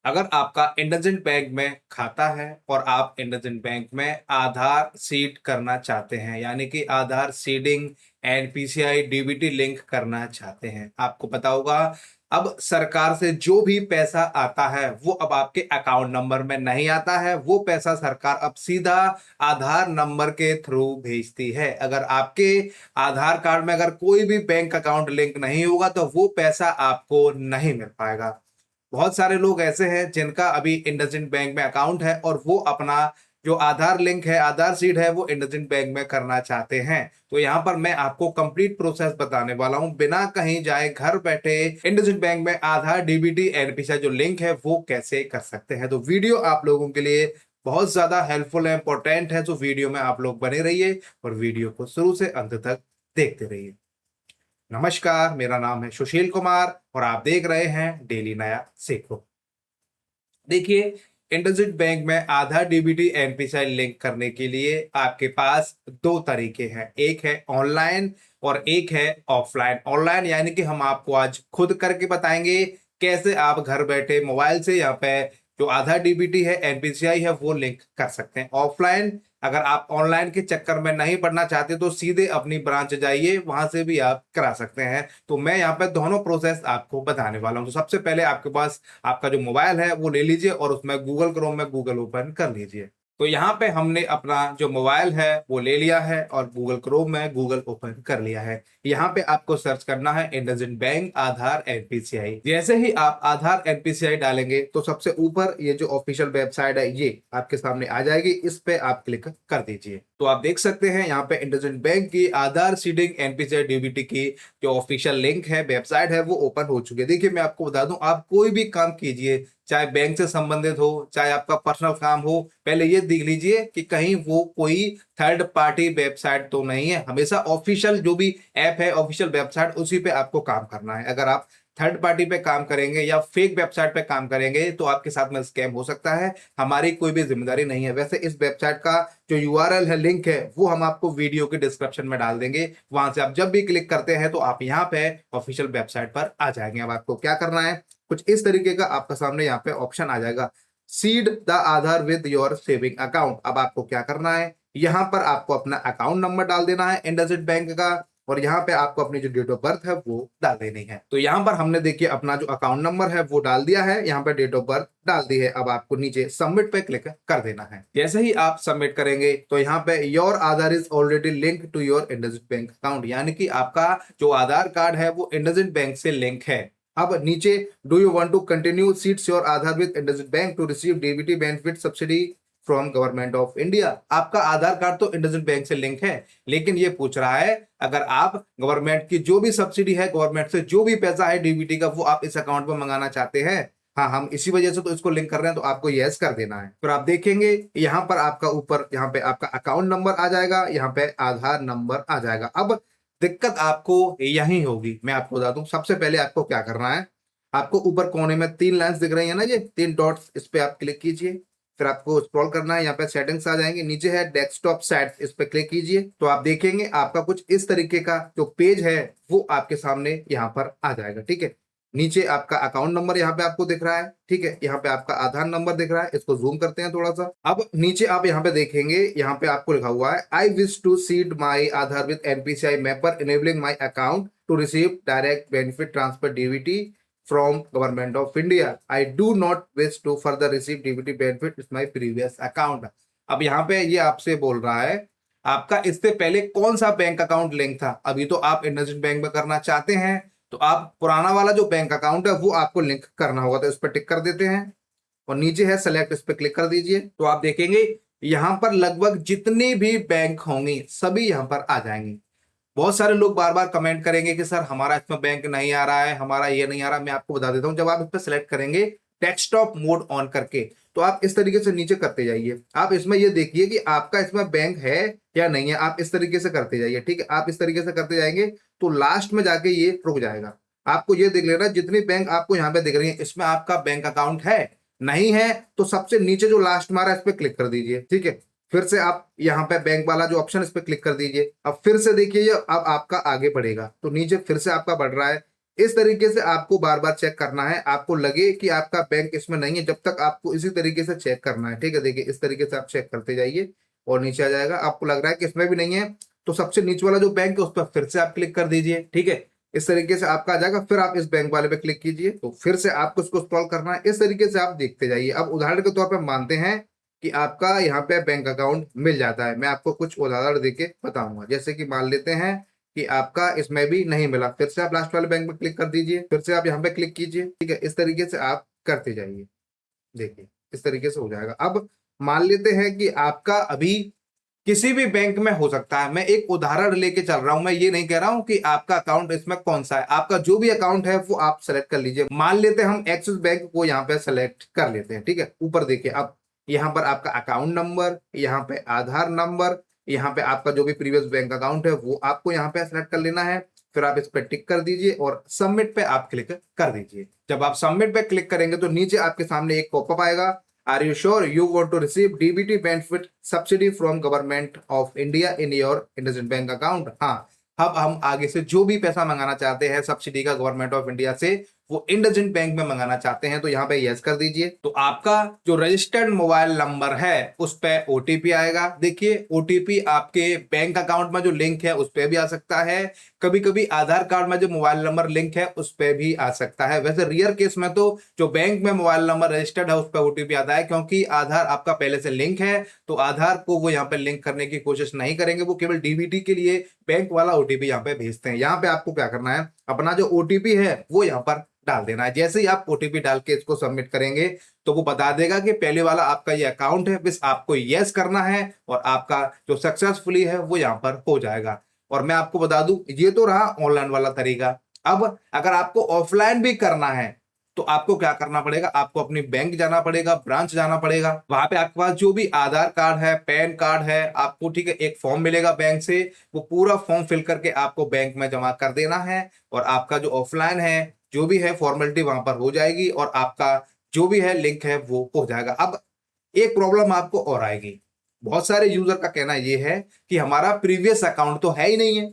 अगर आपका इंडसइंड बैंक में खाता है और आप इंडसइंड बैंक में आधार सीड करना चाहते हैं, यानी कि Aadhaar seeding and PCI DBT link करना चाहते हैं, आपको पता होगा अब सरकार से जो भी पैसा आता है वो अब आपके अकाउंट नंबर में नहीं आता है। वो पैसा सरकार अब सीधा आधार नंबर के थ्रू भेजती है। अगर आपके आधार कार्ड में अगर कोई भी बैंक अकाउंट लिंक नहीं होगा तो वो पैसा आपको नहीं मिल पाएगा। बहुत सारे लोग ऐसे हैं जिनका अभी इंडसइंड बैंक में अकाउंट है और वो अपना जो आधार लिंक है, आधार सीड है, वो इंडसइंड बैंक में करना चाहते हैं। तो यहाँ पर मैं आपको कंप्लीट प्रोसेस बताने वाला हूं, बिना कहीं जाए घर बैठे इंडसइंड बैंक में आधार डीबीटी एनपीसीआई जो लिंक है वो कैसे कर सकते हैं। तो वीडियो आप लोगों के लिए बहुत ज्यादा हेल्पफुल है, इंपॉर्टेंट है। तो वीडियो में आप लोग बने रहिए और वीडियो को शुरू से अंत तक देखते रहिए। नमस्कार, मेरा नाम है सुशील कुमार और आप देख रहे हैं डेली नया सीखो। देखिए, इंडसइंड बैंक में आधार डीबीटी एनपीसीआई लिंक करने के लिए आपके पास दो तरीके हैं, एक है ऑनलाइन और एक है ऑफलाइन। ऑनलाइन यानी कि हम आपको आज खुद करके बताएंगे कैसे आप घर बैठे मोबाइल से यहाँ पे जो आधार डीबीटी है, एनपीसीआई है, वो लिंक कर सकते हैं। ऑफलाइन अगर आप ऑनलाइन के चक्कर में नहीं पढ़ना चाहते तो सीधे अपनी ब्रांच जाइए, वहां से भी आप करा सकते हैं। तो मैं यहाँ पे दोनों प्रोसेस आपको बताने वाला हूँ। तो सबसे पहले आपके पास आपका जो मोबाइल है वो ले लीजिए और उसमें गूगल क्रोम में गूगल ओपन कर लीजिए। तो यहाँ पे हमने अपना जो मोबाइल है वो ले लिया है और गूगल क्रोम में गूगल ओपन कर लिया है। यहाँ पे आपको सर्च करना है इंडसइंड बैंक आधार एनपीसीआई। जैसे ही आप आधार एनपीसीआई डालेंगे तो सबसे ऊपर ये जो ऑफिशियल वेबसाइट है ये आपके सामने आ जाएगी, इस पे आप क्लिक कर दीजिए। तो आप देख सकते हैं यहाँ पे इंडसइंड बैंक की आधार सीडिंग एनपीसीआई डीबीटी की जो ऑफिशियल लिंक है, वेबसाइट है, वो ओपन हो चुकी है। देखिए, मैं आपको बता दूं, आप कोई भी काम कीजिए, चाहे बैंक से संबंधित हो, चाहे आपका पर्सनल काम हो, पहले ये देख लीजिए कि कहीं वो कोई थर्ड पार्टी वेबसाइट तो नहीं है। हमेशा ऑफिशियल जो भी ऐप है, ऑफिशियल वेबसाइट, उसी पे आपको काम करना है। अगर आप थर्ड पार्टी पे काम करेंगे या फेक वेबसाइट पे काम करेंगे तो आपके साथ में स्कैम हो सकता है। हमारी कोई भी जिम्मेदारी नहीं है। वैसे इस वेबसाइट का जो यूआरएल है, लिंक है, वो हम आपको वीडियो के डिस्क्रिप्शन में डाल देंगे। वहां से आप जब भी क्लिक करते हैं तो आप यहाँ पे ऑफिशियल वेबसाइट पर आ जाएंगे। अब आपको क्या करना है, कुछ इस तरीके का आपका सामने यहाँ पे ऑप्शन आ जाएगा, seed the Aadhaar with your saving account. अब आपको क्या करना है, यहाँ पर आपको अपना अकाउंट नंबर डाल देना है इंडसइंड बैंक का और यहाँ पे आपको अपनी जो डेट ऑफ बर्थ है वो डाल देनी है। तो यहाँ पर हमने देखिए अपना जो अकाउंट नंबर है वो डाल दिया है, यहाँ पे डेट ऑफ बर्थ डाल दी है। अब आपको नीचे सबमिट पे क्लिक कर देना है। जैसे ही आप सबमिट करेंगे तो यहाँ पे your Aadhaar is already link to your IndusInd bank account, यानी कि आपका जो आधार कार्ड है वो इंडसइंड बैंक से लिंक है। अब नीचे, do you want to continue seeds your Aadhaar with IndusInd bank to receive DBT benefit subsidy from government of India. आपका आधार कार्ड तो इंडसइंड बैंक से लिंक है, लेकिन ये पूछ रहा है अगर आप गवर्नमेंट की जो भी सब्सिडी है, गवर्नमेंट से जो भी पैसा है डीबीटी का, वो आप इस अकाउंट में मंगाना चाहते हैं। हाँ, हम इसी वजह से तो इसको लिंक कर रहे हैं, तो आपको यस कर देना है। फिर आप देखेंगे यहाँ पर आपका ऊपर यहाँ पे आपका अकाउंट नंबर आ जाएगा, यहाँ पे आधार नंबर आ जाएगा। अब दिक्कत आपको यही होगी, मैं आपको बता दूं। सबसे पहले आपको क्या करना है, आपको ऊपर कोने में तीन लाइंस दिख रही है ना, ये तीन डॉट्स, इस पे आप क्लिक कीजिए। फिर आपको स्क्रॉल करना है, यहाँ पे सेटिंग्स आ जाएंगे, नीचे है डेस्कटॉप सेट, इस पे क्लिक कीजिए। तो आप देखेंगे आपका कुछ इस तरीके का जो पेज है वो आपके सामने यहाँ पर आ जाएगा। ठीक है, नीचे आपका अकाउंट नंबर यहाँ पे आपको दिख रहा है। ठीक है, यहाँ पे आपका आधार नंबर दिख रहा है, इसको जूम करते हैं थोड़ा सा। अब नीचे आप यहाँ पे देखेंगे, यहाँ पे आपको लिखा हुआ है, I wish to seed my Aadhaar with NPCI mapper enabling my account to receive direct benefit transfer DBT from government of India. I do not wish to further receive DBT benefit with my previous account. अब यहाँ पे ये आपसे बोल रहा है आपका इससे पहले कौन सा बैंक अकाउंट लिंक था। अभी तो आप इंडसइंड बैंक में करना चाहते हैं, तो आप पुराना वाला जो बैंक अकाउंट है वो आपको लिंक करना होगा। तो इस पर टिक कर देते हैं और नीचे है सेलेक्ट, इस पर क्लिक कर दीजिए। तो आप देखेंगे यहाँ पर लगभग जितनी भी बैंक होंगी सभी यहाँ पर आ जाएंगी। बहुत सारे लोग बार बार कमेंट करेंगे कि सर हमारा इसमें बैंक नहीं आ रहा है, हमारा ये नहीं आ रहा। मैं आपको बता देता हूं, जब आप इस पर सिलेक्ट करेंगे डेस्कटॉप मोड ऑन करके, तो आप इस तरीके से नीचे करते जाइए। आप इसमें ये देखिए कि आपका इसमें बैंक है या नहीं है, आप इस तरीके से करते जाइए। ठीक है, आप इस तरीके से करते जाएंगे तो लास्ट में जाके ये रुक जाएगा। आपको ये देख लेना, जितनी बैंक आपको यहाँ पे दिख रही है इसमें आपका बैंक अकाउंट है, नहीं है तो सबसे नीचे जो लास्ट मारा है इस पर क्लिक कर दीजिए। ठीक है, फिर से आप यहाँ पे बैंक वाला जो ऑप्शन इस पे क्लिक कर दीजिए। अब फिर से देखिए, अब आपका आगे बढ़ेगा, तो नीचे फिर से आपका बढ़ रहा है, इस तरीके से आपको बार बार चेक करना है। आपको लगे कि आपका बैंक इसमें नहीं है, जब तक आपको इसी तरीके से चेक करना है। ठीक है, देखिए इस तरीके से आप चेक करते जाइए और नीचे आ जाएगा। आपको लग रहा है कि इसमें भी नहीं है, तो सबसे नीचे वाला जो बैंक है उस पर फिर से आप क्लिक कर दीजिए। ठीक है, इस तरीके से आपका आ जाएगा। फिर आप इस बैंक वाले पे क्लिक कीजिए, तो फिर से आपको इसको स्क्रॉल करना है। इस तरीके से आप देखते जाइए। अब उदाहरण के तौर पर मानते हैं कि आपका यहाँ पे बैंक अकाउंट मिल जाता है। मैं आपको कुछ उदाहरण देके बताऊंगा। जैसे कि मान लेते हैं कि आपका इसमें भी नहीं मिला, फिर से आप लास्ट वाले बैंक में क्लिक कर दीजिए, फिर से आप यहाँ पे क्लिक कीजिए। ठीक है, इस तरीके से आप करते जाइए। देखिए इस तरीके से हो जाएगा। अब मान लेते हैं कि आपका अभी किसी भी बैंक में हो सकता है। मैं एक उदाहरण लेके चल रहा हूं, मैं ये नहीं कह रहा हूं कि आपका अकाउंट इसमें कौन सा है। आपका जो भी अकाउंट है वो आप सेलेक्ट कर लीजिए। मान लेते हैं हम एक्सिस बैंक को यहाँ पे सेलेक्ट कर लेते हैं। ठीक है, ऊपर देखिए, अब यहाँ पर आपका अकाउंट नंबर, यहाँ पे आधार नंबर, यहाँ पे आपका जो भी प्रीवियस बैंक अकाउंट है वो आपको यहाँ पे सेलेक्ट कर लेना है। फिर आप इस पर टिक कर दीजिए और सबमिट पे आप क्लिक कर दीजिए। जब आप सबमिट पे क्लिक करेंगे तो नीचे आपके सामने एक पॉपअप आएगा, Are you sure you want to receive DBT benefit subsidy from government of India in your IndusInd Bank account? हाँ, अब हम आगे से जो भी पैसा मंगाना चाहते हैं सब्सिडी का गवर्नमेंट ऑफ इंडिया से, वो इंडसइंड बैंक में मंगाना चाहते हैं, तो यहाँ पे यस कर दीजिए। तो आपका जो रजिस्टर्ड मोबाइल नंबर है उस पे ओटीपी आएगा। देखिए ओटीपी आपके बैंक अकाउंट में जो लिंक है उस पे भी आ सकता है, कभी कभी आधार कार्ड में जो मोबाइल नंबर लिंक है उस पे भी आ सकता है। वैसे रियर केस में तो जो बैंक में मोबाइल नंबर रजिस्टर्ड है उस पर ओटीपी आता है, क्योंकि आधार आपका पहले से लिंक है, तो आधार को वो यहाँ पे लिंक करने की कोशिश नहीं करेंगे। वो केवल डीबीटी के लिए बैंक वाला ओटीपी यहाँ पे भेजते हैं। यहाँ पे आपको क्या करना है, अपना जो ओटीपी है वो यहाँ पर डाल देना है। जैसे ही आप ओटीपी डाल के इसको सबमिट करेंगे तो वो बता देगा कि पहले वाला आपका ये अकाउंट है, बस आपको यस करना है और आपका जो सक्सेसफुली है वो यहाँ पर हो जाएगा। और मैं आपको बता दूं, ये तो रहा ऑनलाइन वाला तरीका। अब अगर आपको ऑफलाइन भी करना है तो आपको क्या करना पड़ेगा, आपको अपनी बैंक जाना पड़ेगा, ब्रांच जाना पड़ेगा। वहां पे आपके पास जो भी आधार कार्ड है, पैन कार्ड है, आपको ठीक है एक फॉर्म मिलेगा बैंक से, वो पूरा फॉर्म फिल करके आपको बैंक में जमा कर देना है। और आपका जो ऑफलाइन है जो भी है फॉर्मेलिटी वहां पर हो जाएगी और आपका जो भी है लिंक है वो हो जाएगा। अब एक प्रॉब्लम आपको और आएगी, बहुत सारे यूजर का कहना ये है कि हमारा प्रीवियस अकाउंट तो है ही नहीं है,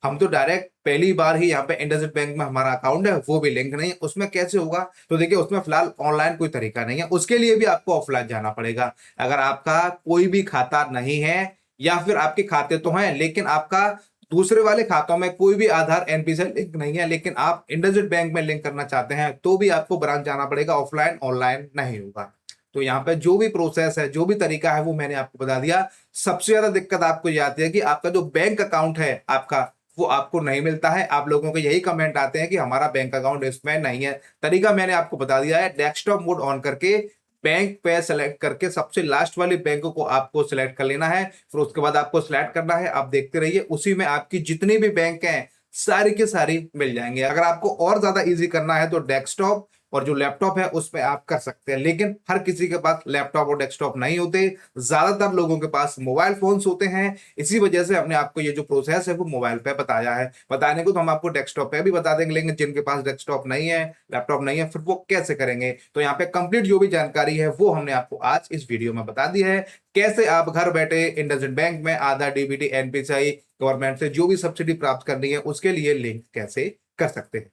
हम तो डायरेक्ट पहली बार ही यहाँ पे इंडसइंड बैंक में हमारा अकाउंट है, वो भी लिंक नहीं है, उसमें कैसे होगा। तो देखिए उसमें फिलहाल ऑनलाइन कोई तरीका नहीं है, उसके लिए भी आपको ऑफलाइन जाना पड़ेगा। अगर आपका कोई भी खाता नहीं है या फिर आपके खाते तो हैं लेकिन आपका दूसरे वाले खातों में कोई भी आधार एनपीसीआई लिंक नहीं है, लेकिन आप इंडसइंड बैंक में लिंक करना चाहते हैं, तो भी आपको ब्रांच जाना पड़ेगा, ऑफलाइन ऑनलाइन नहीं होगा। तो यहाँ पे जो भी प्रोसेस है, जो भी तरीका है वो मैंने आपको बता दिया। सबसे ज्यादा दिक्कत आपको ये आती है कि आपका जो बैंक अकाउंट है आपका वो आपको नहीं मिलता है। आप लोगों के यही कमेंट आते हैं कि हमारा बैंक अकाउंट इसमें नहीं है। तरीका मैंने आपको बता दिया है, डेस्कटॉप मोड ऑन करके बैंक पे सेलेक्ट करके सबसे लास्ट वाले बैंक को आपको सिलेक्ट कर लेना है। फिर उसके बाद आपको सिलेक्ट करना है, आप देखते रहिए उसी में आपकी जितनी भी बैंक हैं सारी की सारी मिल जाएंगे। अगर आपको और ज्यादा इजी करना है तो डेस्कटॉप और जो लैपटॉप है उस पर आप कर सकते हैं, लेकिन हर किसी के पास लैपटॉप और डेस्कटॉप नहीं होते, ज्यादातर लोगों के पास मोबाइल फोन्स होते हैं। इसी वजह से हमने आपको ये जो प्रोसेस है वो मोबाइल पे बताया है। बताने को तो हम आपको डेस्कटॉप पे भी बता देंगे, लेकिन जिनके पास डेस्कटॉप नहीं है, लैपटॉप नहीं है, फिर वो कैसे करेंगे। तो यहाँ पे कंप्लीट जो भी जानकारी है वो हमने आपको आज इस वीडियो में बता दी है। कैसे आप घर बैठे इंडसइंड बैंक में आधार, डीबीटी, एनपीसीआई गवर्नमेंट से जो भी सब्सिडी प्राप्त करनी है उसके लिए लिंक कैसे कर सकते हैं।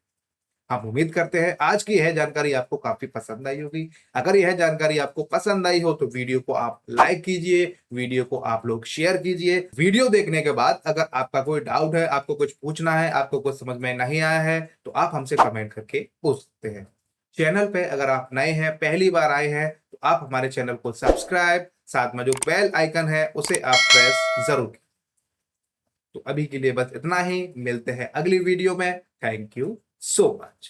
हम उम्मीद करते हैं आज की यह जानकारी आपको काफी पसंद आई होगी। अगर यह जानकारी आपको पसंद आई हो तो वीडियो को आप लाइक कीजिए, वीडियो को आप लोग शेयर कीजिए। वीडियो देखने के बाद अगर आपका कोई डाउट है, आपको कुछ पूछना है, आपको कुछ समझ में नहीं आया है तो आप हमसे कमेंट करके पूछ सकते हैं। चैनल पे अगर आप नए हैं, पहली बार आए हैं, तो आप हमारे चैनल को सब्सक्राइब, साथ में जो बेल आइकन है उसे आप प्रेस जरूर कीजिए। तो अभी के लिए बस इतना ही, मिलते हैं अगली वीडियो में। Thank you so much.